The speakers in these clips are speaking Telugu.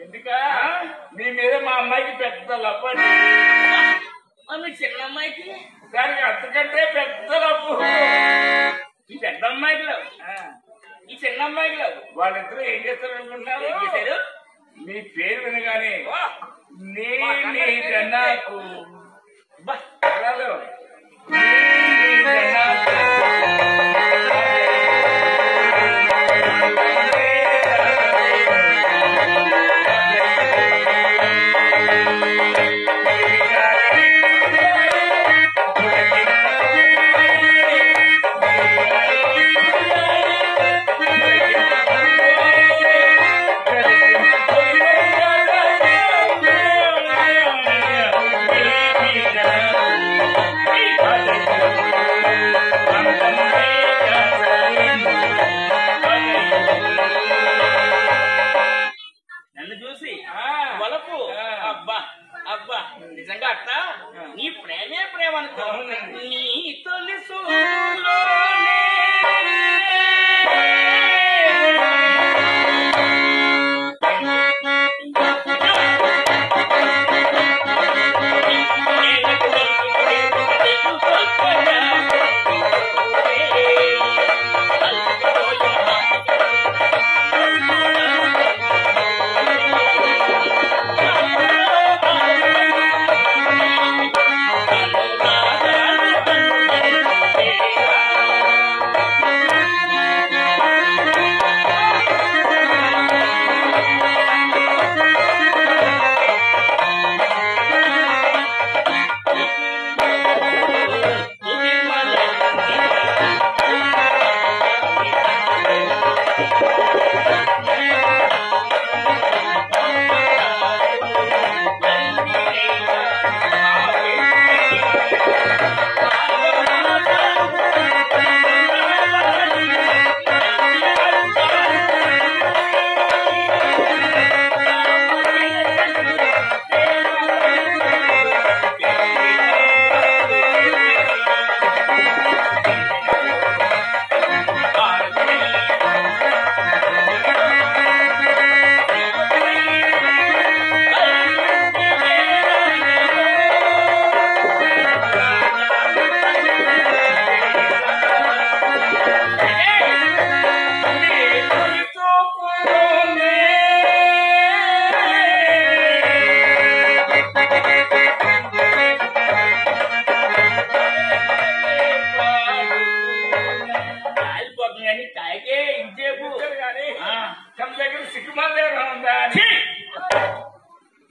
ఎందుకా నీ మీద మా అమ్మాయికి పెద్ద లప్పండి. మీ చిన్న అమ్మాయికి దానికి అంతకంటే పెద్ద లప్పు. ఈ పెద్ద అమ్మాయికి లేవు, ఈ చిన్న అమ్మాయికి లేవు. వాళ్ళిద్దరూ ఏం చేస్తారు అనుకుంటున్నారు? ఏం చేశారు? మీ పేరు వినగానే నీ నాకు నన్ను చూసి వలపు అబ్బా అబ్బా నిజంగా అట్ట నీ ప్రేమే ప్రేమ అనుకో. నీ తొలి చూపులోనే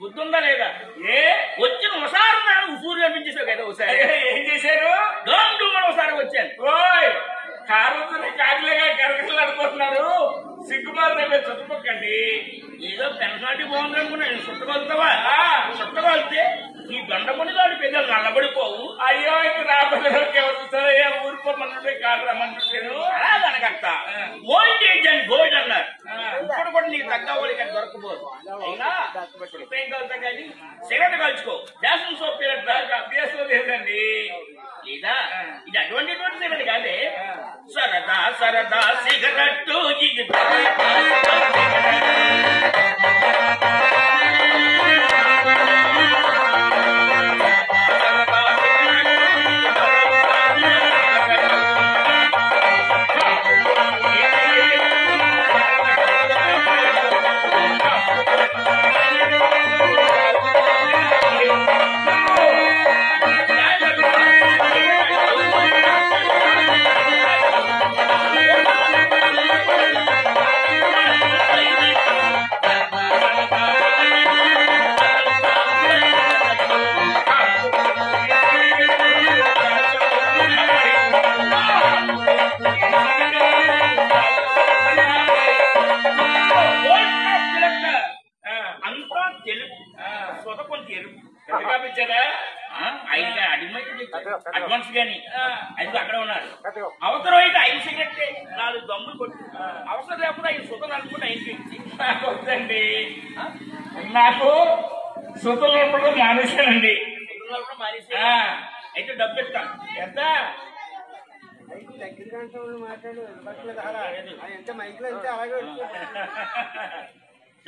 బుద్ధుందా లేదా? వచ్చిన ఒకసారి నాకు ఉసూరు కనిపించేసావు కదా. ఒకసారి ఏం చేశారు? ఒకసారి వచ్చాను. ఓయ్ కారుతున్న కాకిలేగా కరకట్లాడుకుంటున్నారు. సిగ్గుమారు చుట్టుపక్కండి. ఏదో పెన్సాటి బాగుంది అనుకున్నా. చుట్టగలుగుతావా? చుట్టగలిగితే ఈ గండపడి దాని పెద్దలు నల్లబడిపోవు. అయ్యో ఇంక రాబోయే వస్తారయ్యా ఊరిపోమన్నట్టు కాదు రమ్మంటాను. అలా కనకత్త ఓల్డ్ ఏజ్ అండ్ గోల్డ్ అన్నారు. ఇప్పుడు కూడా నీకు తగ్గ వాళ్ళకి అది దొరకపోదు. అయినా ఏం కలుగుతా కానీ సిగరెట్ కలుచుకో. జాసన్ సోప్ అభ్యాసం లేదండి. లేదా ఇది అటువంటి సిగరెట్ కాదే. సరదా సరదా సిగరెట్టు అడ్వాన్స్ గాని అది అక్కడ ఉన్నారు. అవసరం అయితే 5 సిగరెట్ 4 దమ్ములు కొట్టి అవసరం లేకుండా 5 సుతలు అనుకుంటే 5 ఇచ్చి వద్దండి. నాకు సుతలు ఉండడం మానేశానండి. మానేసి అయితే డబ్బు ఇస్తాను. ఎంత?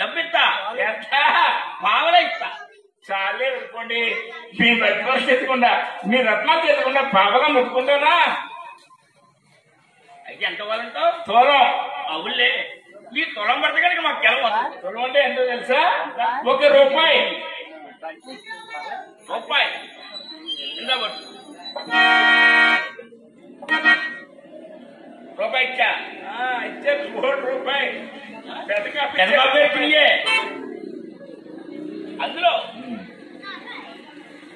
డబ్బిస్తా ఎంత పావలా ఇస్తా. చాలే అనుకోండి. మీ రత్నాలు తెచ్చుకుండా మీ రత్నాలు తెచ్చుకుండా పాపగా ముట్టుకుంటానా? అయితే ఎంత కావాలంటావు? తులం. అవునులే, మీ తులం పడితే కనుక మాకు గెలవదు. తులం అంటే ఎంతో తెలుసా? ₹1 రూపాయి ఇందా పట్టు. రూపాయి ఇచ్చా. ఇచ్చారు ₹1. పెద్దబాబు ఎప్పుడే అందులో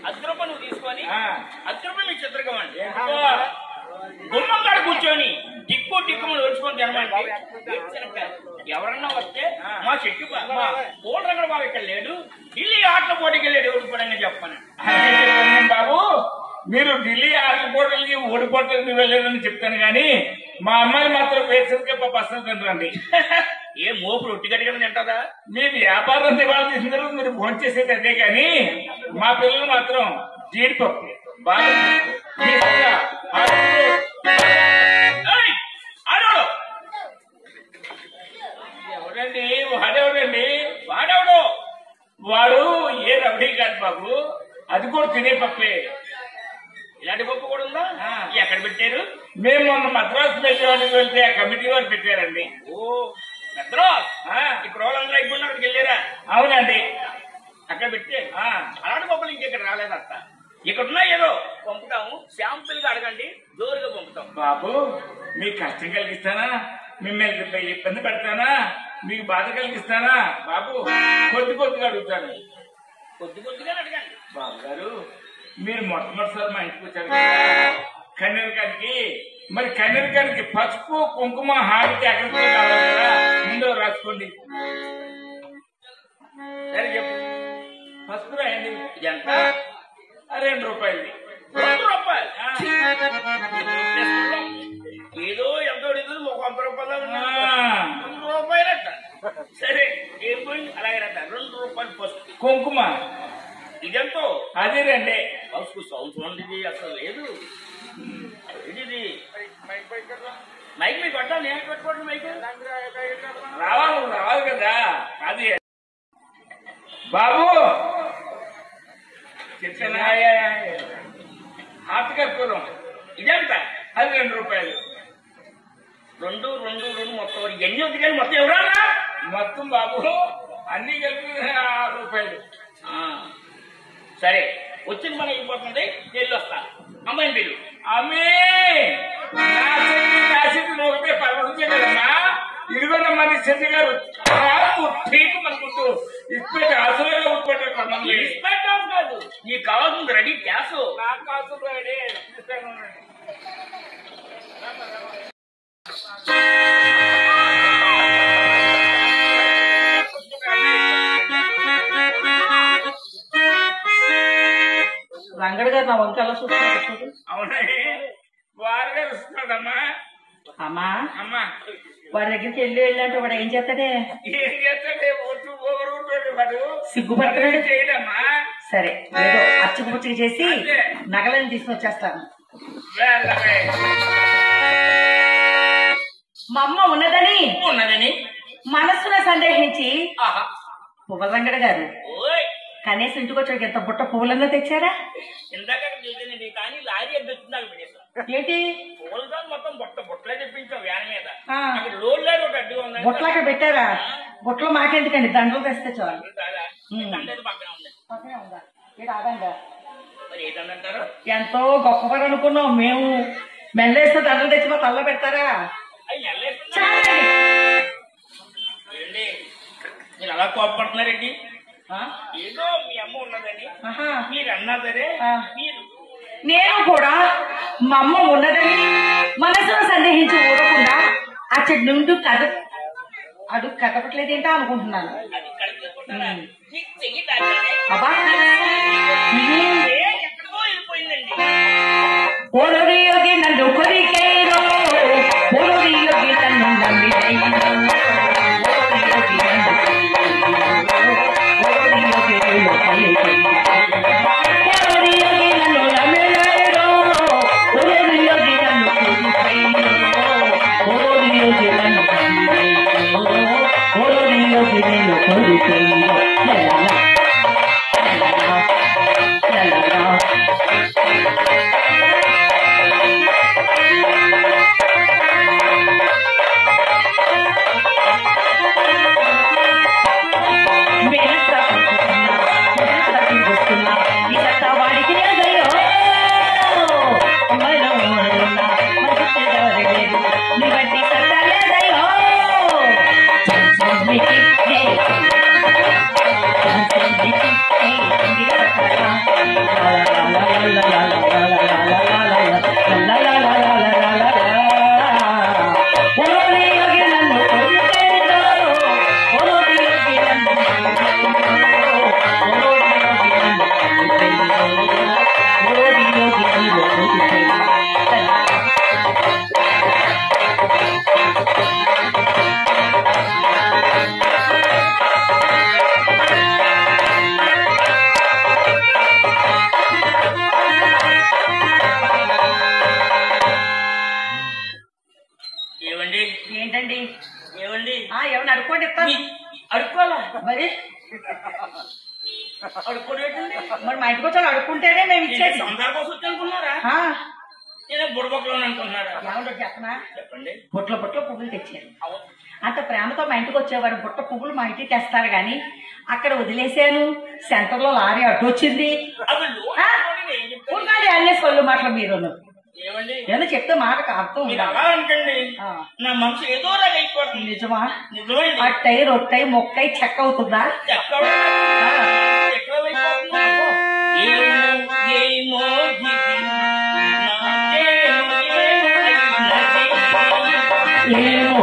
₹10 నువ్వు తీసుకొని ₹10 మీకు చిత్రకమండి గుమ్మం కాడ కూర్చొని టిక్కు టిక్కుమని వచ్చుకొని తినమండి. ఎవరన్నా వస్తే మా చెట్టు మా కోళ్ళ రంగడు బాబు ఇక్కడ లేడు, ఢిల్లీ ఆటల పోటీకి వెళ్ళాడు ఓడిపోవడంగా చెప్పాను. బాబు మీరు ఢిల్లీ ఆటల పోటీలకి ఓడిపోవడానికి వెళ్ళారని చెప్తాను కానీ మా అమ్మాయి మాత్రం వేసరికి బస్సులు తినరండి. ఏ మోపులు ఒట్టిగట్టుగా తింటుందా? మీ వ్యాపారం దివాళ తీసిన తర్వాత మీరు భోజనం చేసేది అదే కానీ మా పిల్లలు మాత్రం జీడిపప్పు బాగా ఎవరండి వాడెవడండి? వాడు ఏ రబడీ కాదు బాబు, అది కూడా తినే పప్పే. ఇలాంటి పప్పు కూడా ఉందా? ఎక్కడ పెట్టారు? మేము మొన్న మద్రాసు వెళ్ళేవాడికి వెళ్తే ఆ కమిటీ వారు పెట్టారండి. ఓ మద్రాస్, ఇక్కడ వాళ్ళందరూ అయిపోయిన అక్కడికి వెళ్ళారా? అవునండి, అక్కడ పెట్టే అలాంటి పప్పులు ఇంకెక్కడ రాలేదత్త. ఇక్కడున్నా ఏదో పంపుతాము, శాంపుల్ గా అడగండి, జోరుగా పంపుతాం. బాబు మీకు కష్టం కలిగిస్తానా? మిమ్మల్ని ఇబ్బంది పెడతానా? మీకు బాధ కలిగిస్తానా? బాబు కొద్దిగా అడుగుతాను. కొద్దిగా అడగండి. బాబు గారు మీరు మొట్టమొదటిసారి మా ఇంటికి వచ్చారు కదా కన్నెరకానికి, మరి కన్నెరకానికి పసుపు కుంకుమ హారతి అగ్రతో కావాలి కదా, ముందు రాసుకోండి. సరే చెప్పు. పసుపు రాయండి. ఎంత? ₹2. ₹2 ఏదో ఎంత అడుగుతుంది, ₹100 ₹2 సరే ఏం పోయింది అలాగేనట. ₹2 పసుపు కుంకుమ ఇదెంతో? అది రండి. పసుపు సంవత్సరం అసలు లేదు. ఇది మైక్ మీకు కొట్టాలి, నేను పెట్టుకోండి. మైక్ రావాలి కదా. అది బాబు చెప్తానా? ఆటకర్పూరం ఇదెంత? అది ₹2. రెండు మొత్తం ఎన్ని ఉంది కానీ మొత్తం ఎవరన్నా మొత్తం బాబు అన్ని కలిపి ₹6. సరే వచ్చింది మన అయిపోతుంది, వెళ్ళి వస్తా. అమ్మాయిని పిలు. అమ్మే నా చెట్టు ఒకటే పర్వతం కదమ్మా. ఇదిగోనమ్మా నీ చెట్టు గారు ఠీకు మనకుంటూ ఇప్పటి అసలుగా ఉత్పత్తి కాదు, నీకు కావాల్సింది రెడీ గ్యాస్. నాకు కావాల్సిన రెడీ రంగడు గారు నా వంక ఎలా చూస్తున్నాడు? అవునండి, వారు గారు వస్తున్నాడమ్మా. అమ్మా అమ్మా వాడి దగ్గరికి వెళ్ళి వాడు ఏం చేస్తాడే? ఏం చేస్తాడే? వాడు సిగ్గుపడుతున్నాడు. చేయడమ్మా. సరే ఏదో అచ్చుకుపుచ్చుకు చేసి నగలని తీసుకొచ్చేస్తాను. మా అమ్మ ఉన్నదని మనస్సున సందేహించి పువ్వుల రంగడు గారు కనీసం ఇంటికి వచ్చాడు ఎంత బుట్ట పువ్వులన్నా తెచ్చారా? ఇందాక చూసానండి, కానీ లారీ ఎంత వచ్చింది నాకు ఏంటి పువ్వులతో మొత్తం బుట్టలే తెప్పించాం వ్యాన్ మీద. లోడ్ లేదు, ఒక అడ్డుగా ఉంది. బుట్టలాగా పెట్టారా? బుట్టలు మాకెందుకండి, దండలు తెస్తే చాలు. పక్కనే ఉందా? మరి ఏంటంటారు? ఎంతో గొప్పవారు అనుకున్నాం మేము. మెల్లేస్తే దండలు తెచ్చి మా తల్ల పెడతారా? మీరు అలా కోపడుతున్నారండి. ఏదో మీ అమ్మ ఉన్నదని మీరు అన్నా సరే, నేను కూడా మా అమ్మ ఉన్నదని మనసులో సందేహించి ఊరకుండా ఆ చెట్టు నుండి అడుగు కదపట్లేదేంటో అనుకుంటున్నాను. అబ్బా ఎక్కడికో వెళ్ళిపోయిందండి. ఓరోగి నన్ను కొరికేరో, ఓరోగి నన్ను నమ్మిరైరో, ఓరోగి నేను కోరుకుందో లలలా, లలలా, లలలా. వాడికి నీ బట్టి సత్తాలేదయ్యో ఏంటండి ఏమండి ఏమన్నా అడుక్కోండి ఇస్తాను. అడుక్కోవాలా మరి అడుక్కోడేటండి మరి మా ఇంటికి వచ్చి అడుక్కుంటేనే మేము ఇచ్చేది. సందర్భం కోసం వచ్చి అనుకున్నారా? నేను బుడబొక్కలో అనుకుంటున్నారా? ఏమంటో చెప్పనా, చెప్పండి. బుట్టలో పువ్వులు తెచ్చారు. అంత ప్రేమతో మా ఇంటికి వచ్చేవారు. బుట్ట పువ్వులు మా ఇంటికి తెస్తారు గాని అక్కడ వదిలేసాను. సెంటర్ లో లారీ అడ్డొచ్చింది. ఊరుకాడి అన్నీ సొల్లు మాటలు మీరు ఏమండి ఏదో చెప్తే మాటకు అర్థం అలా అనుకోండి. నా మనసు ఏదో లాగా అయిపోతుంది. నిజమా? నిజమైంది. అట్టయి రొట్టయి మొక్కై చెక్క అవుతుందా? ఏమో